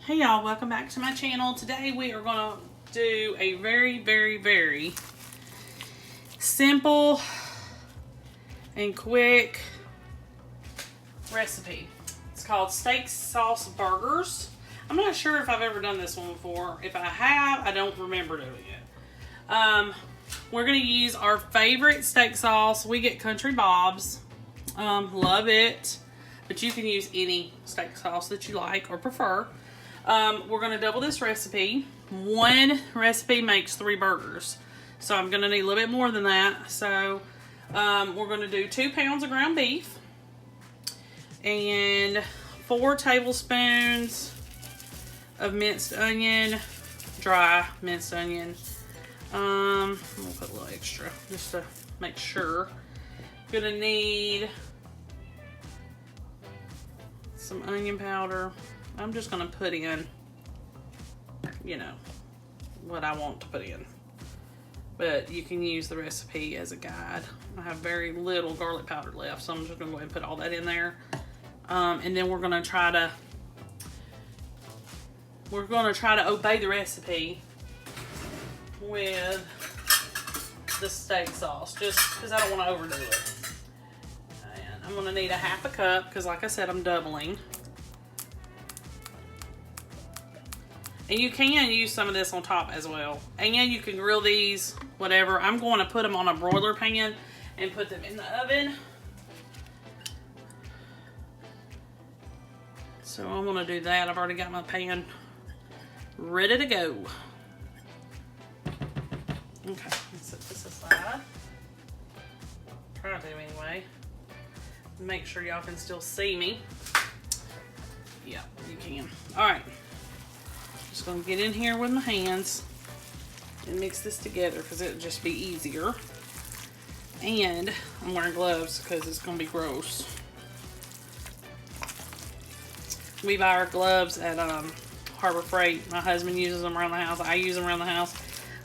Hey y'all, welcome back to my channel. Today we are going to do a very simple and quick recipe. It's called steak sauce burgers. I'm not sure if I've ever done this one before. If I have, I don't remember doing it. We're going to use our favorite steak sauce. We get Country Bob's. Love it. But you can use any steak sauce that you like or prefer. We're going to double this recipe. One recipe makes 3 burgers. So I'm going to need a little bit more than that. So we're going to do 2 pounds of ground beef. And 4 tablespoons of minced onion. Dry minced onion. I'm going to put a little extra just to make sure. Going to need some onion powder. I'm just going to put in, you know, what I want to put in. But you can use the recipe as a guide. I have very little garlic powder left, so I'm just going to go ahead and put all that in there. And then we're going to try to obey the recipe with the steak sauce, just because I don't want to overdo it. And I'm going to need a 1/2 cup, because like I said, I'm doubling. And you can use some of this on top as well. And yeah, you can grill these, whatever. I'm going to put them on a broiler pan and put them in the oven. So I'm going to do that. I've already got my pan ready to go. Okay, let's set this aside. Try to anyway. Make sure y'all can still see me. Yeah, you can. All right. Just gonna get in here with my hands and mix this together because it'll just be easier. And I'm wearing gloves because it's gonna be gross. We buy our gloves at Harbor Freight. My husband uses them around the house. I use them around the house.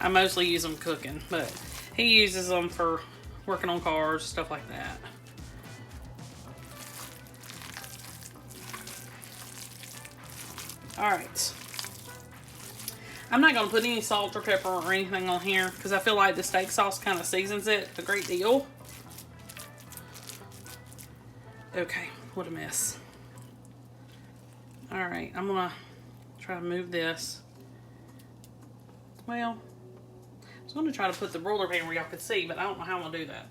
I mostly use them cooking, but he uses them for working on cars, stuff like that. All right. I'm not going to put any salt or pepper or anything on here because I feel like the steak sauce kind of seasons it a great deal. Okay, what a mess. Alright, I'm going to try to move this. Well, I was going to try to put the broiler pan where y'all could see, but I don't know how I'm going to do that.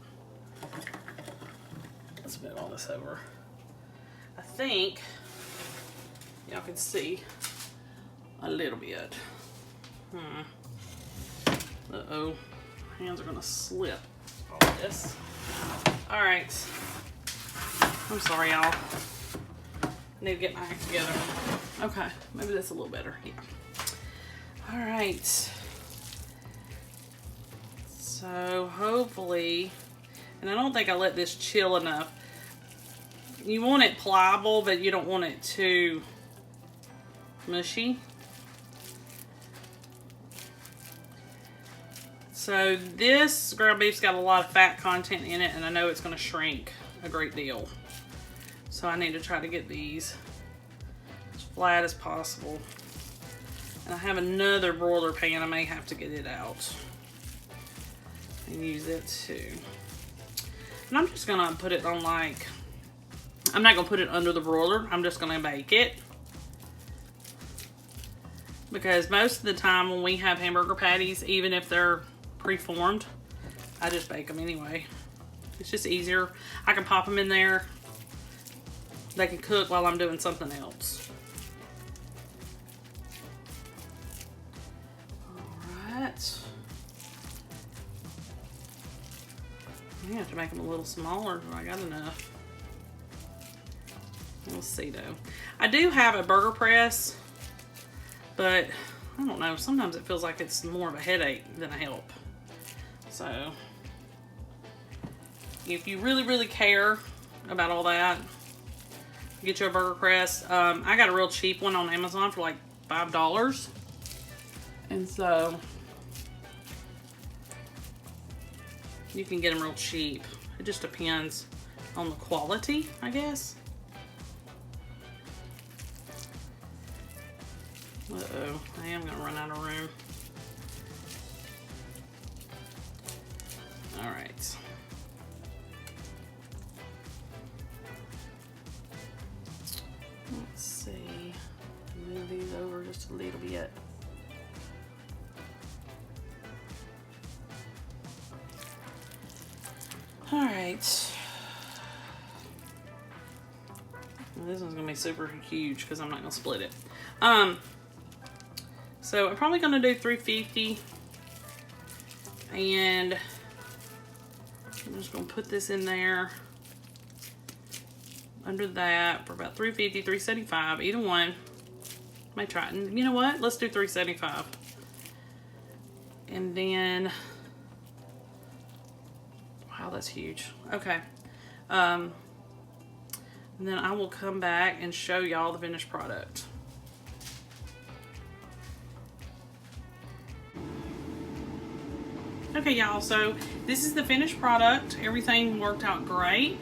Let's move all this over. I think y'all can see a little bit. Uh-oh. Hands are gonna slip all this. Alright. I'm sorry, y'all. I need to get my act together. Okay, maybe that's a little better. Yeah. Alright. So hopefully, and I don't think I let this chill enough. You want it pliable, but you don't want it too mushy. So this ground beef's got a lot of fat content in it, and I know it's going to shrink a great deal. So I need to try to get these as flat as possible. And I have another broiler pan. I may have to get it out and use it too. And I'm just going to put it on like, I'm not going to put it under the broiler. I'm just going to bake it. Because most of the time when we have hamburger patties, even if they're preformed, I just bake them anyway. It's just easier. I can pop them in there. They can cook while I'm doing something else. Alright. I have to make them a little smaller, but I got enough. We'll see though. I do have a burger press, but I don't know, sometimes it feels like it's more of a headache than a help. So, if you really care about all that, get you a burger press. I got a real cheap one on Amazon for like $5. And so, you can get them real cheap. It just depends on the quality, I guess. Uh-oh, I am gonna run out of room. All right. Let's see, move these over just a little bit. All right. Well, this one's gonna be super huge because I'm not gonna split it. So I'm probably gonna do 350, and I'm just gonna put this in there under that for about 350, 375, either one. May try it. And you know what? Let's do 375. And then, wow, that's huge. Okay. And then I will come back and show y'all the finished product. Okay, y'all, so this is the finished product. Everything worked out great.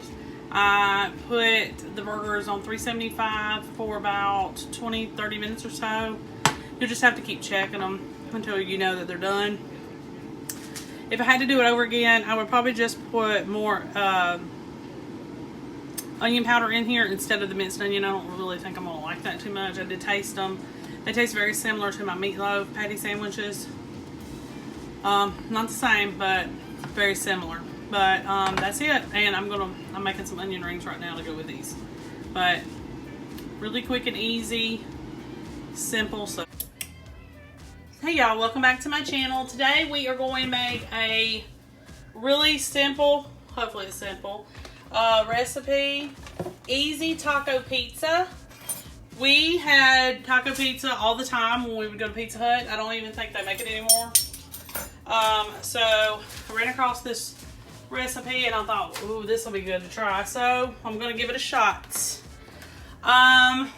I put the burgers on 375 for about 20-30 minutes or so. You'll just have to keep checking them until you know that they're done. If I had to do it over again, I would probably just put more onion powder in here instead of the minced onion. I don't really think I'm gonna like that too much. I did taste them. They taste very similar to my meatloaf patty sandwiches. Not the same, but very similar. But that's it. And I'm making some onion rings right now to go with these. But really quick and easy, simple. So, hey y'all, welcome back to my channel. Today we are going to make a really simple, hopefully it's simple, recipe, easy taco pizza. We had taco pizza all the time when we would go to Pizza Hut. I don't even think they make it anymore. So I ran across this recipe and I thought, ooh, this will be good to try. So I'm going to give it a shot. The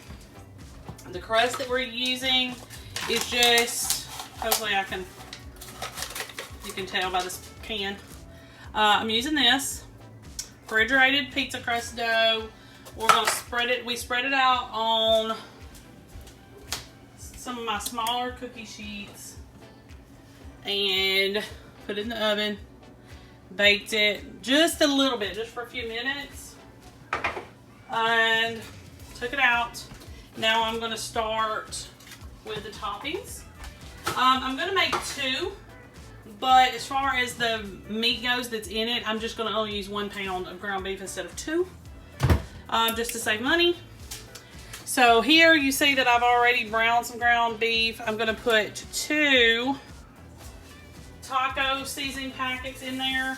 crust that we're using is just, hopefully you can tell by this can. I'm using this refrigerated pizza crust dough. We're going to spread it. We spread it out on some of my smaller cookie sheets and put it in the oven. Baked it just a little bit, just for a few minutes, and took it out. Now I'm going to start with the toppings. I'm going to make two, but as far as the meat goes that's in it, I'm just going to only use 1 pound of ground beef instead of 2, just to save money. So here you see that I've already browned some ground beef. I'm going to put 2 taco seasoning packets in there,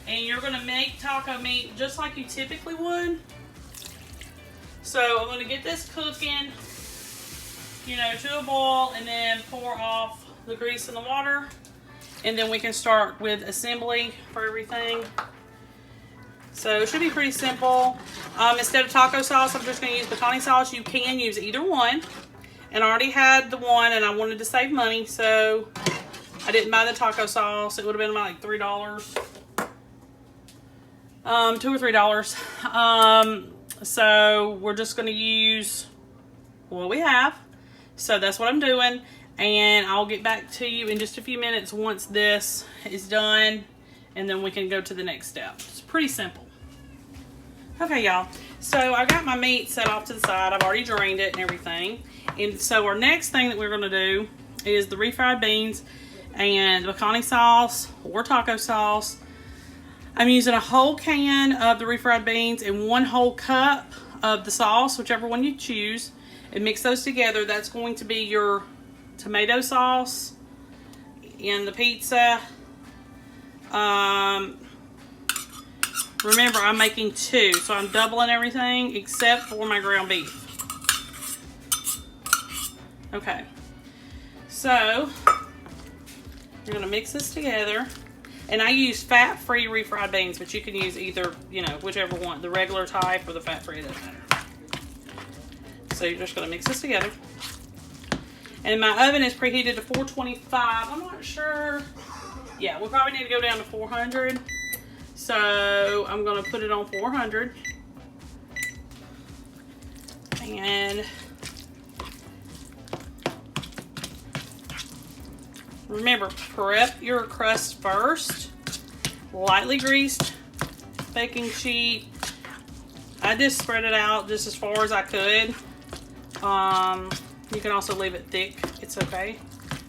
and you're going to make taco meat just like you typically would. So I'm going to get this cooking, you know, to a boil, and then pour off the grease in the water, and then we can start with assembly for everything. So it should be pretty simple. Instead of taco sauce, I'm just going to use pecani sauce. You can use either one, and I already had the one and I wanted to save money, so I didn't buy the taco sauce. It would have been about like $3. $2 or $3. So we're just going to use what we have. So that's what I'm doing. And I'll get back to you in just a few minutes once this is done. And then we can go to the next step. It's pretty simple. Okay, y'all. So I got my meat set off to the side. I've already drained it and everything. And so our next thing that we're going to do is the refried beans and pecani sauce or taco sauce. I'm using a whole can of the refried beans and 1 whole cup of the sauce, whichever one you choose, and mix those together. That's going to be your tomato sauce and the pizza. Remember, I'm making 2, so I'm doubling everything except for my ground beef. Okay, so you're gonna mix this together, and I use fat-free refried beans, but you can use either, you know, whichever one, the regular type or the fat-free, doesn't matter. So you're just gonna mix this together, and my oven is preheated to 425. I'm not sure. Yeah, we probably need to go down to 400. So I'm gonna put it on 400, Remember, prep your crust first. Lightly greased baking sheet. I just spread it out just as far as I could. You can also leave it thick. It's okay.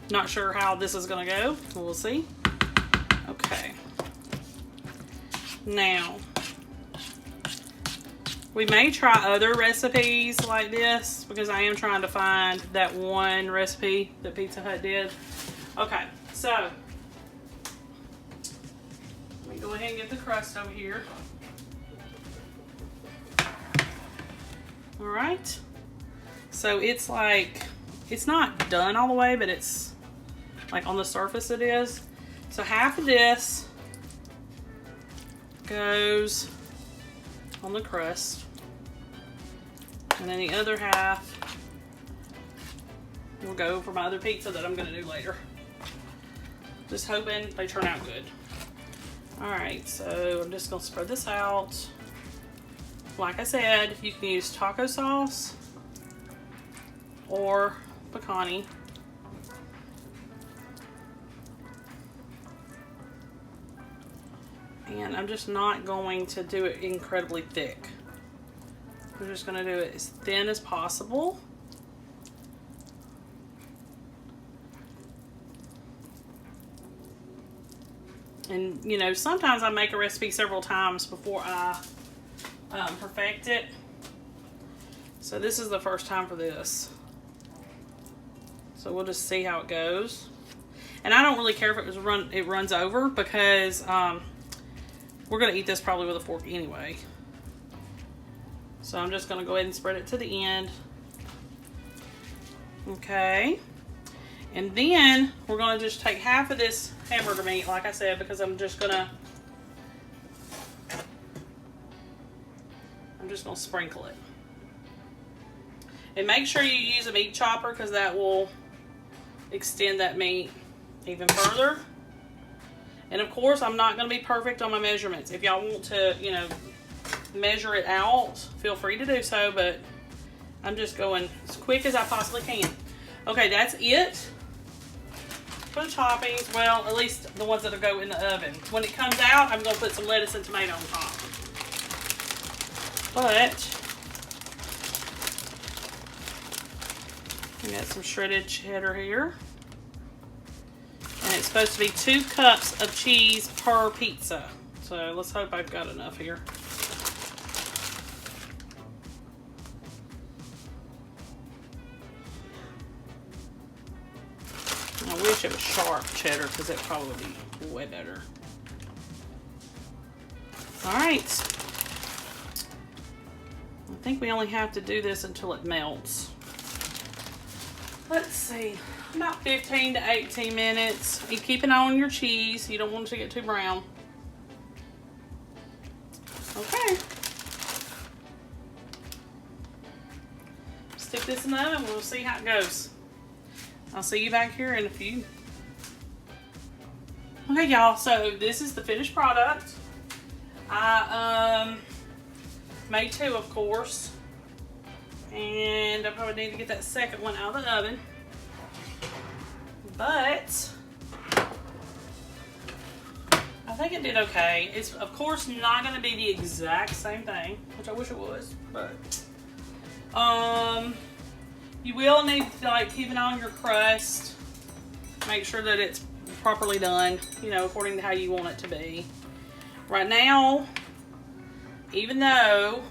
Not sure how this is going to go. We'll see. Okay. Now, we may try other recipes like this because I am trying to find that one recipe that Pizza Hut did. Okay, so let me go ahead and get the crust over here. All right. So it's like, it's not done all the way, but it's like on the surface it is. So half of this goes on the crust. And then the other half will go for my other pizza that I'm going to do later. Just hoping they turn out good. Alright, so I'm just going to spread this out. Like I said, you can use taco sauce or pecani. And I'm just not going to do it incredibly thick. We're just going to do it as thin as possible. And, you know, sometimes I make a recipe several times before I perfect it. So this is the first time for this. So we'll just see how it goes. And I don't really care if it runs over because we're going to eat this probably with a fork anyway. So I'm just going to go ahead and spread it to the end. Okay. And then we're going to just take half of this hamburger meat, like I said, because I'm just going to sprinkle it. And make sure you use a meat chopper because that will extend that meat even further. And of course, I'm not going to be perfect on my measurements. If y'all want to, you know, measure it out, feel free to do so, but I'm just going as quick as I possibly can. Okay, that's it for the toppings. Well, at least the ones that'll go in the oven. When it comes out, I'm going to put some lettuce and tomato on top. But I got some shredded cheddar here. And it's supposed to be 2 cups of cheese per pizza. So let's hope I've got enough here. I wish it was sharp cheddar because that probably would be way better. Alright. I think we only have to do this until it melts. Let's see. About 15 to 18 minutes. You keep an eye on your cheese. You don't want it to get too brown. Okay. Stick this in the oven. We'll see how it goes. I'll see you back here in a few. Okay, y'all. So this is the finished product. I made 2, of course. And I probably need to get that second one out of the oven. But I think it did okay. It's of course not going to be the exact same thing, which I wish it was, but you will need to like keep an eye on your crust. Make sure that it's properly done, you know, according to how you want it to be. Right now, even though,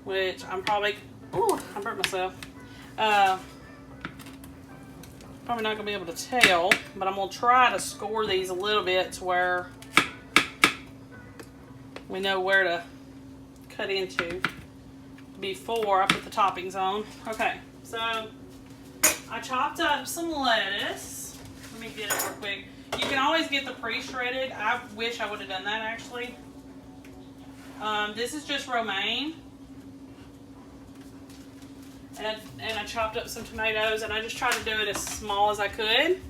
which I'm probably, ooh, I burnt myself. Probably not going to be able to tell, but I'm going to try to score these a little bit to where we know where to cut into before I put the toppings on. Okay, so I chopped up some lettuce. Let me get it real quick. You can always get the pre-shredded. I wish I would have done that actually. This is just romaine. And I chopped up some tomatoes, and I just tried to do it as small as I could.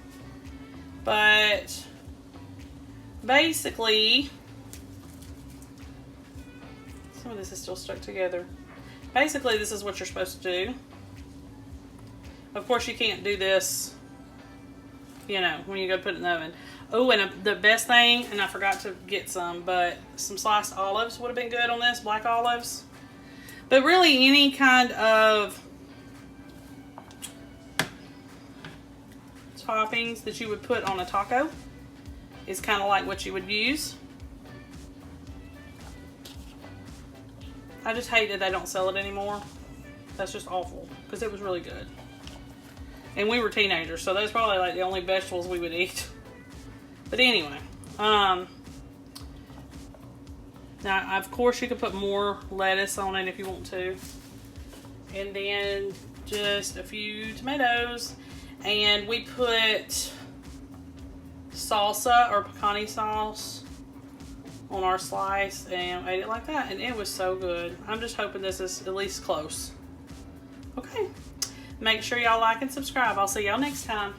But basically, some of this is still stuck together. Basically, this is what you're supposed to do. Of course, you can't do this you know, when you go put it in the oven. Oh, and the best thing, and I forgot to get some, but some sliced olives would have been good on this, black olives. But really any kind of toppings that you would put on a taco is kind of like what you would use. I just hate that they don't sell it anymore. That's just awful, because it was really good. And we were teenagers, so that's probably like the only vegetables we would eat. But anyway, now of course you could put more lettuce on it if you want to. And then just a few tomatoes. And we put salsa or pecani sauce on our slice and ate it like that. And it was so good. I'm just hoping this is at least close. Okay. Make sure y'all like and subscribe. I'll see y'all next time.